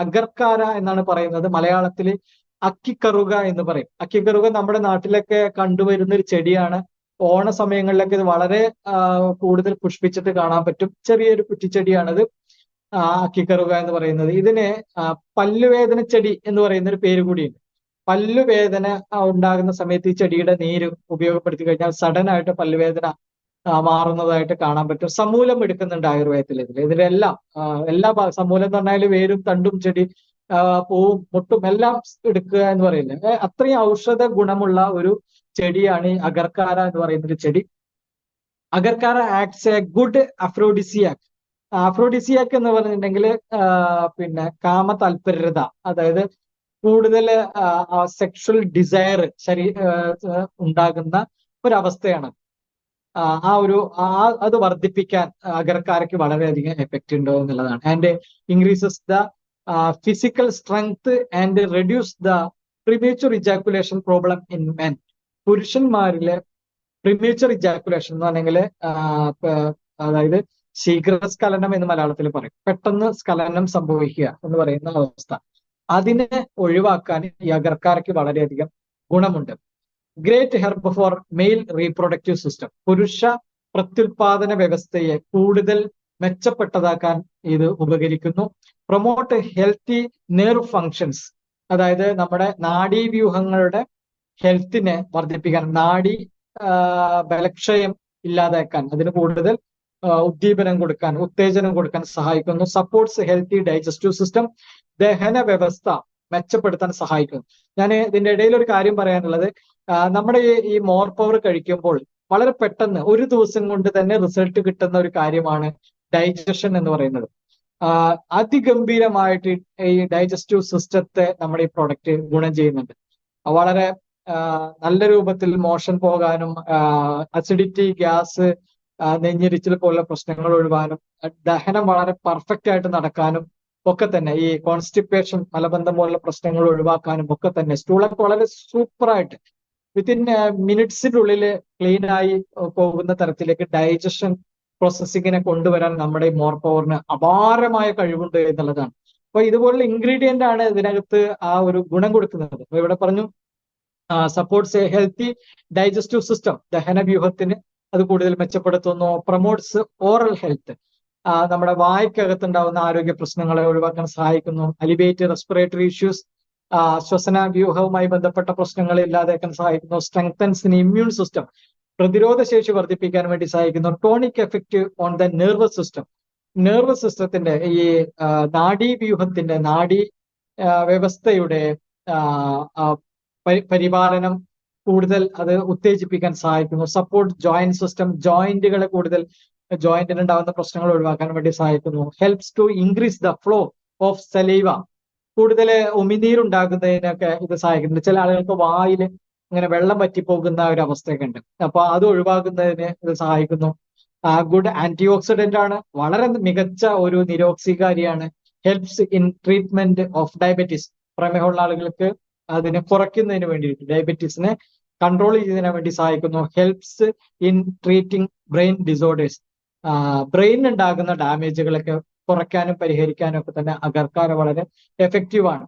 അഗർക്കാര എന്നാണ് പറയുന്നത്. മലയാളത്തിൽ അക്കിക്കറുക എന്ന് പറയും. അക്കിക്കറുക നമ്മുടെ നാട്ടിലൊക്കെ കണ്ടുവരുന്ന ഒരു ചെടിയാണ്. ഓണ സമയങ്ങളിലൊക്കെ ഇത് വളരെ കൂടുതൽ പുഷ്പിച്ചിട്ട് കാണാൻ പറ്റും. ചെറിയൊരു കുറ്റിച്ചെടിയാണിത്, അക്കിക്കറുക എന്ന് പറയുന്നത്. ഇതിന് പല്ലുവേദന ചെടി എന്ന് പറയുന്ന ഒരു പേര് കൂടിയുണ്ട്. പല്ലുവേദന ഉണ്ടാകുന്ന സമയത്ത് ഈ ചെടിയുടെ നീര് ഉപയോഗപ്പെടുത്തി കഴിഞ്ഞാൽ സഡൻ ആയിട്ട് പല്ലുവേദന മാറുന്നതായിട്ട് കാണാൻ പറ്റും. സമൂലം എടുക്കുന്നുണ്ട് ആയുർവേദത്തിൽ. ഇതിലെല്ലാം എല്ലാ സമൂലം എന്ന് പറഞ്ഞാൽ വേരും തണ്ടും ചെടി പൂവും മുട്ടും എല്ലാം എടുക്കുക എന്ന് പറയുന്നത്. അത്രയും ഔഷധ ഗുണമുള്ള ഒരു ചെടിയാണ് ഈ അഗർക്കാര എന്ന് പറയുന്ന ഒരു ചെടി. അഗർക്കാര ആക്ട്സ് എ ഗുഡ് അഫ്രോഡിസിയാക്. അഫ്രോഡിസിയാക് എന്ന് പറഞ്ഞിട്ടുണ്ടെങ്കിൽ പിന്നെ കാമ താല്പര്യത, അതായത് കൂടുതൽ സെക്ഷൽ ഡിസയർ ഉണ്ടാകുന്ന ഒരവസ്ഥയാണ്. അത് വർദ്ധിപ്പിക്കാൻ അഗർക്കാരയ്ക്ക് വളരെയധികം എഫക്റ്റ് ഉണ്ടോ എന്നുള്ളതാണ്. And increases the physical strength and reduce the premature ejaculation problem in men. പുരുഷന്മാരിലെ പ്രിമേച്ചർ ഇജാക്കുലേഷൻ എന്ന് പറഞ്ഞെങ്കിൽ അതായത് ശീഘ്രസ്ഖലനം എന്ന് മലയാളത്തിൽ പറയും, പെട്ടെന്ന് സ്ഖലനം സംഭവിക്കുക എന്ന് പറയുന്ന അവസ്ഥ, അതിനെ ഒഴിവാക്കാൻ ഈ അഗർക്കാരയ്ക്ക് വളരെയധികം ഗുണമുണ്ട്. Great herb four mail reproductive system. പുരുഷ പ്രത്യുൽപാദന വ്യവസ്ഥയെ കൂടുതൽ മെച്ചപ്പെട്ടതാക്കാൻ ഇത് ഉപകരിക്കുന്നു. പ്രൊമോട്ട് ഹെൽത്തി നെർവ് ഫങ്ഷൻസ്, അതായത് നമ്മുടെ നാഡീവ്യൂഹങ്ങളുടെ ഹെൽത്തിനെ വർദ്ധിപ്പിക്കാൻ, നാഡി ബലക്ഷയം ഇല്ലാതാക്കാൻ, അതിന് കൂടുതൽ ഉദ്ദീപനം കൊടുക്കാൻ, ഉത്തേജനം കൊടുക്കാൻ സഹായിക്കുന്നു. Supports healthy digestive system. ദഹന വ്യവസ്ഥ മെച്ചപ്പെടുത്താൻ സഹായിക്കുന്നു. ഞാൻ ഇതിന്റെ ഇടയിൽ ഒരു കാര്യം പറയാനുള്ളത്, നമ്മുടെ ഈ മോർ പവർ കഴിക്കുമ്പോൾ വളരെ പെട്ടെന്ന് ഒരു ദിവസം കൊണ്ട് തന്നെ റിസൾട്ട് കിട്ടുന്ന ഒരു കാര്യമാണ് ഡൈജഷൻ എന്ന് പറയുന്നത്. അതിഗംഭീരമായിട്ട് ഈ ഡൈജസ്റ്റീവ് സിസ്റ്റത്തെ നമ്മുടെ ഈ പ്രൊഡക്റ്റ് ഗുണം ചെയ്യുന്നുണ്ട്. വളരെ നല്ല രൂപത്തിൽ മോഷൻ പോകാനും അസിഡിറ്റി, ഗ്യാസ്, നെഞ്ഞിരിച്ചിൽ പോലുള്ള പ്രശ്നങ്ങൾ ഒഴിവാനും, ദഹനം വളരെ പെർഫെക്റ്റ് ആയിട്ട് നടക്കാനും ഒക്കെ തന്നെ, ഈ കോൺസ്റ്റിപ്പേഷൻ, മലബന്ധം പോലുള്ള പ്രശ്നങ്ങൾ ഒഴിവാക്കാനും ഒക്കെ തന്നെ സ്റ്റൂളൊക്കെ വളരെ സൂപ്പറായിട്ട് വിത്തിൻ മിനിറ്റ്സിനുള്ളിൽ ക്ലീൻ ആയി പോകുന്ന തരത്തിലേക്ക് ഡൈജഷൻ പ്രോസസ്സിങ്ങിനെ കൊണ്ടുവരാൻ നമ്മുടെ ഈ മോർ പവറിന് അപാരമായ കഴിവുണ്ട് എന്നുള്ളതാണ്. അപ്പൊ ഇതുപോലുള്ള ഇൻഗ്രീഡിയന്റ് ആണ് ഇതിനകത്ത് ആ ഒരു ഗുണം കൊടുക്കുന്നത്. അപ്പൊ ഇവിടെ പറഞ്ഞു supports a healthy digestive system, ദഹനവ്യൂഹത്തിന് അത് കൂടുതൽ മെച്ചപ്പെടുത്തുന്നു. പ്രൊമോട്ട്സ് ഓറൽ ഹെൽത്ത്, നമ്മുടെ വായ്ക്കകത്തുണ്ടാവുന്ന ആരോഗ്യ പ്രശ്നങ്ങളെ ഒഴിവാക്കാൻ സഹായിക്കുന്നു. അലിവേറ്റ് റെസ്പിറേറ്ററി ഇഷ്യൂസ്, ശ്വസന വ്യൂഹവുമായി ബന്ധപ്പെട്ട പ്രശ്നങ്ങൾ ഇല്ലാതാക്കാൻ സഹായിക്കുന്നു. സ്ട്രെങ്തൻസ് ഇൻ ഇമ്മ്യൂൺ സിസ്റ്റം, പ്രതിരോധ ശേഷി വർദ്ധിപ്പിക്കാൻ വേണ്ടി സഹായിക്കുന്നു. Tonic effect on the nervous system, nervous സിസ്റ്റത്തിന്റെ ഈ നാഡീവ്യൂഹത്തിന്റെ നാഡീ വ്യവസ്ഥയുടെ പരിപാലനം കൂടുതൽ അത് ഉത്തേജിപ്പിക്കാൻ സഹായിക്കുന്നു. സപ്പോർട്ട് ജോയിന്റ് സിസ്റ്റം, ജോയിന്റുകളെ കൂടുതൽ, ജോയിന്റിന് ഉണ്ടാകുന്ന പ്രശ്നങ്ങൾ ഒഴിവാക്കാൻ വേണ്ടി സഹായിക്കുന്നു. Helps to increase the flow of saliva, കൂടുതൽ ഉമിനീരുണ്ടാകുന്നതിനൊക്കെ ഇത് സഹായിക്കുന്നുണ്ട്. ചില ആളുകൾക്ക് വായിൽ ഇങ്ങനെ വെള്ളം പറ്റിപ്പോകുന്ന ഒരു അവസ്ഥയൊക്കെ ഉണ്ട്, അപ്പൊ അത് ഒഴിവാക്കുന്നതിന് ഇത് സഹായിക്കുന്നു. ഗുഡ് ആന്റി ഓക്സിഡന്റ് ആണ്, വളരെ മികച്ച ഒരു നിരോക്സികാരിയാണ്. Helps in treatment of diabetes, പ്രമേഹമുള്ള ആളുകൾക്ക് അതിനെ കുറയ്ക്കുന്നതിന് വേണ്ടിയിട്ട്, ഡയബറ്റീസിനെ കൺട്രോൾ ചെയ്യുന്നതിന് വേണ്ടി സഹായിക്കുന്നു. Helps in treating brain disorders, brain ഉണ്ടാകുന്ന ഡാമേജുകളൊക്കെ കുറയ്ക്കാനും പരിഹരിക്കാനും ഒക്കെ തന്നെ അഗർക്കാര വളരെ എഫക്റ്റീവ് ആണ്.